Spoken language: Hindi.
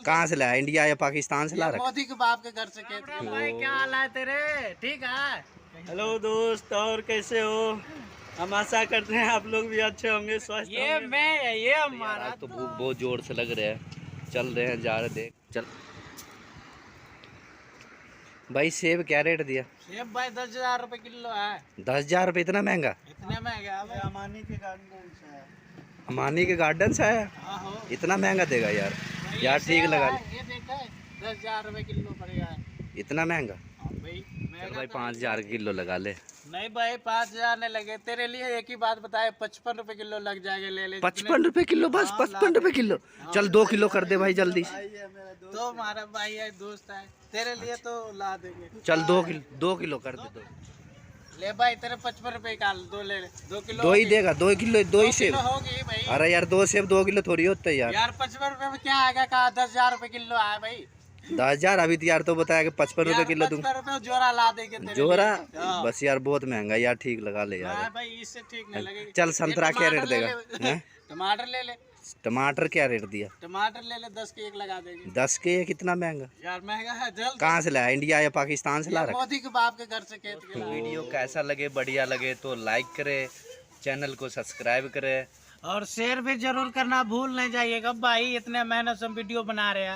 कहाँ से लाया, इंडिया या पाकिस्तान से ला रखा? मोदी के बाप के घर से खेत के भाई। क्या हाल है तेरे? ठीक है। हेलो दोस्त, और कैसे हो? हम आशा करते हैं आप लोग भी अच्छे होंगे, स्वस्थ ये होंगे। मैं ये हमारा आज तो भूख बहुत जोर से लग रहा है। चल रहे हैं, जा रहे, देख चल। भाई सेब क्या रेट दिया? सेब भाई 10,000 रुपए किलो है। 10,000 रुपये, इतना महंगा? इतने महंगा है भाई। अमानी के गार्डन से है। अमानी के गार्डन से है? आहो। इतना महंगा देगा यार? भाई यार ये ठीक सेब लगा है, ये देखा है 10,000 रुपए किलो पड़ेगा। इतना महंगा? हाँ भाई चल महंगा भाई तो 5,000 किलो लगा ले। नहीं भाई 5,000 नहीं लगे तेरे लिए। एक ही बात बताए, 55 रुपए किलो लग जाएगा। ले ले 55 रुपये किलो? बस 55 रुपये किलो? चल 2 किलो कर दे भाई जल्दी से। तो हमारा भाई है, दोस्त है, तेरे लिए तो ला देंगे। चल 2 किलो कर दे। 2 ले भाई तेरे 55 रुपए का 2 ले ले। 2 किलो दो ही होगी। देगा? 2 किलो, 2 ही 2 सेब? किलो होगी भाई। अरे यार 2 सेब 2 किलो थोड़ी होता है यार। यार 55 रुपए में क्या आएगा? कहा 10,000 रुपए किलो आया भाई। 10,000 अभी तो यार तो बताया कि 55 रुपये किलो दूंगा। 55 रुपए जोरा ला देंगे तेरे जोरा? लिए। हाँ। बस यार बहुत महंगा यार, ठीक लगा ले यार। हाँ भाई इससे ठीक नहीं लगेगा। चल संतरा ये क्या रेट टमाटर ले देगा? ले। हैं? टमाटर ले ले। टमाटर क्या रेट दिया? टमाटर ले ले 10 के 1 लगा देंगे। 10 के 1? कितना महंगा? यार महंगा है। जल्द कहाँ से लाया, इंडिया या पाकिस्तान से ला रखा? मोदी के बाप के घर से खेत के लाए। वीडियो कैसा लगे, बढ़िया लगे तो लाइक करे, चैनल को सब्सक्राइब करे और शेयर भी जरूर करना भूल नहीं जाइएगा भाई। इतने मेहनत से हम वीडियो बना रहे हैं।